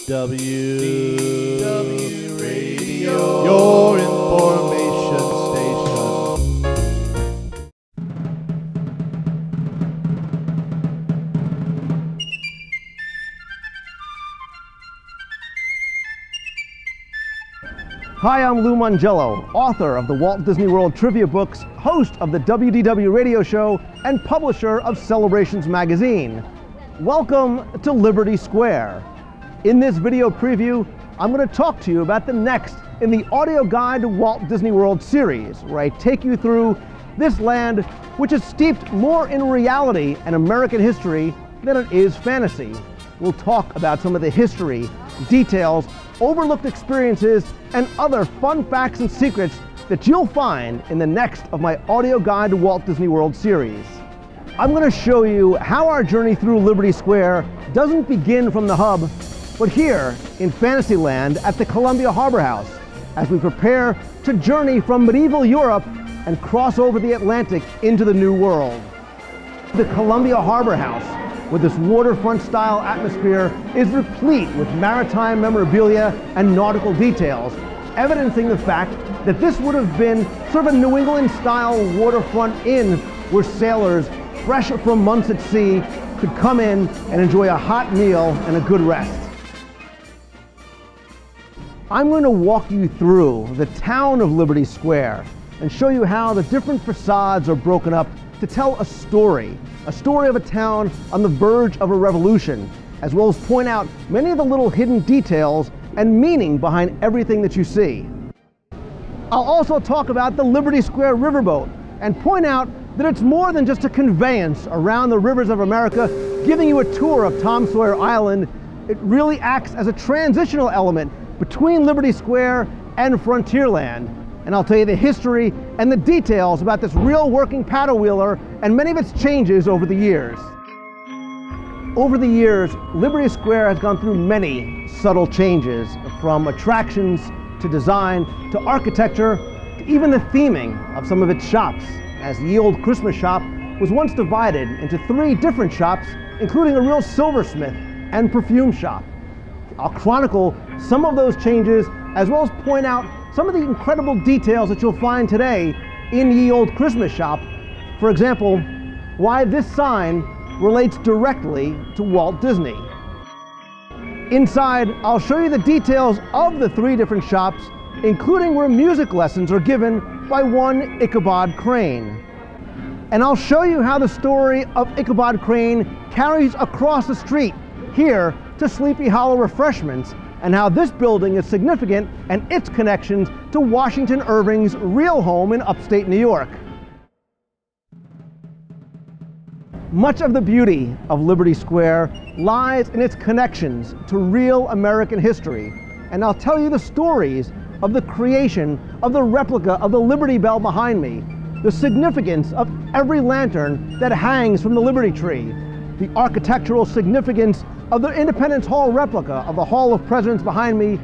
W Radio, your information station. Hi, I'm Lou Mangello, author of the Walt Disney World Trivia Books, host of the WDW Radio Show, and publisher of Celebrations Magazine. Welcome to Liberty Square. In this video preview, I'm going to talk to you about the next in the Audio Guide to Walt Disney World series, where I take you through this land which is steeped more in reality and American history than it is fantasy. We'll talk about some of the history, details, overlooked experiences, and other fun facts and secrets that you'll find in the next of my Audio Guide to Walt Disney World series. I'm going to show you how our journey through Liberty Square doesn't begin from the hub, but here in Fantasyland at the Columbia Harbor House, as we prepare to journey from medieval Europe and cross over the Atlantic into the New World. The Columbia Harbor House, with this waterfront-style atmosphere, is replete with maritime memorabilia and nautical details, evidencing the fact that this would have been sort of a New England-style waterfront inn where sailors, fresh from months at sea, could come in and enjoy a hot meal and a good rest. I'm going to walk you through the town of Liberty Square and show you how the different facades are broken up to tell a story of a town on the verge of a revolution, as well as point out many of the little hidden details and meaning behind everything that you see. I'll also talk about the Liberty Square riverboat and point out that it's more than just a conveyance around the rivers of America, giving you a tour of Tom Sawyer Island. It really acts as a transitional element between Liberty Square and Frontierland. And I'll tell you the history and the details about this real working paddle wheeler and many of its changes over the years. Over the years, Liberty Square has gone through many subtle changes, from attractions to design to architecture to even the theming of some of its shops, as the old Christmas shop was once divided into 3 different shops, including a real silversmith and perfume shop. I'll chronicle some of those changes, as well as point out some of the incredible details that you'll find today in Ye Old Christmas Shop. For example, why this sign relates directly to Walt Disney. Inside, I'll show you the details of the 3 different shops, including where music lessons are given by one Ichabod Crane. And I'll show you how the story of Ichabod Crane carries across the street here to Sleepy Hollow Refreshments, and how this building is significant and its connections to Washington Irving's real home in upstate New York. Much of the beauty of Liberty Square lies in its connections to real American history, and I'll tell you the stories of the creation of the replica of the Liberty Bell behind me, the significance of every lantern that hangs from the Liberty Tree, the architectural significance of the Independence Hall replica of the Hall of Presidents behind me,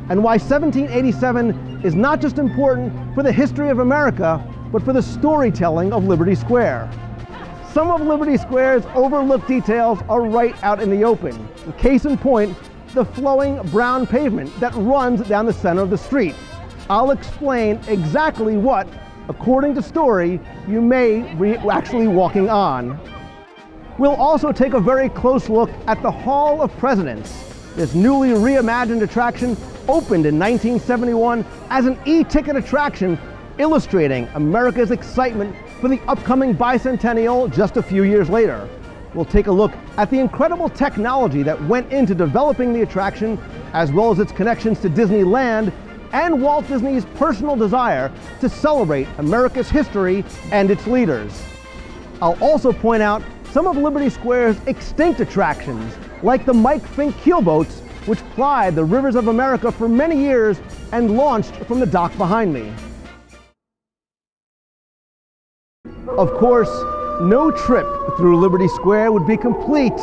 and why 1787 is not just important for the history of America, but for the storytelling of Liberty Square. Some of Liberty Square's overlooked details are right out in the open. Case in point, the flowing brown pavement that runs down the center of the street. I'll explain exactly what, according to story, you may be actually walking on. We'll also take a very close look at the Hall of Presidents. This newly reimagined attraction opened in 1971 as an e-ticket attraction, illustrating America's excitement for the upcoming bicentennial just a few years later. We'll take a look at the incredible technology that went into developing the attraction, as well as its connections to Disneyland and Walt Disney's personal desire to celebrate America's history and its leaders. I'll also point out some of Liberty Square's extinct attractions, like the Mike Fink keelboats, which plied the rivers of America for many years and launched from the dock behind me. Of course, no trip through Liberty Square would be complete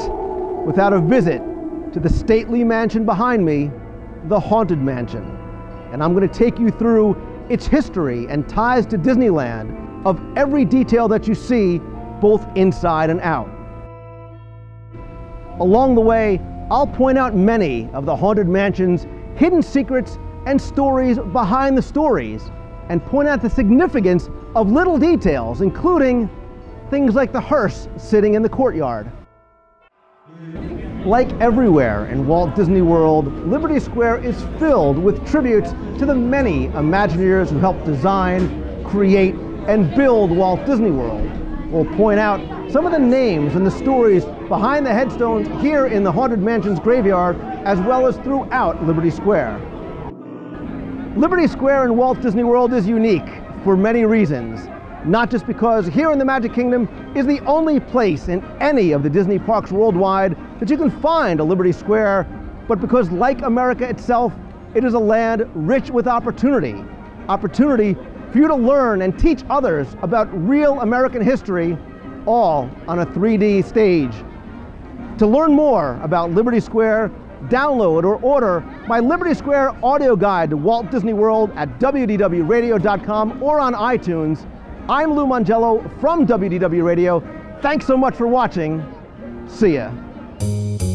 without a visit to the stately mansion behind me, the Haunted Mansion. And I'm going to take you through its history and ties to Disneyland, of every detail that you see, both inside and out. Along the way, I'll point out many of the Haunted Mansion's hidden secrets and stories behind the stories, and point out the significance of little details, including things like the hearse sitting in the courtyard. Like everywhere in Walt Disney World, Liberty Square is filled with tributes to the many Imagineers who helped design, create, and build Walt Disney World. We'll point out some of the names and the stories behind the headstones here in the Haunted Mansion's graveyard, as well as throughout Liberty Square. Liberty Square in Walt Disney World is unique for many reasons. Not just because here in the Magic Kingdom is the only place in any of the Disney parks worldwide that you can find a Liberty Square, but because, like America itself, it is a land rich with opportunity. Opportunity for you to learn and teach others about real American history, all on a 3D stage. To learn more about Liberty Square, download or order my Liberty Square audio guide to Walt Disney World at wdwradio.com or on iTunes. I'm Lou Mongello from WDW Radio. Thanks so much for watching. See ya.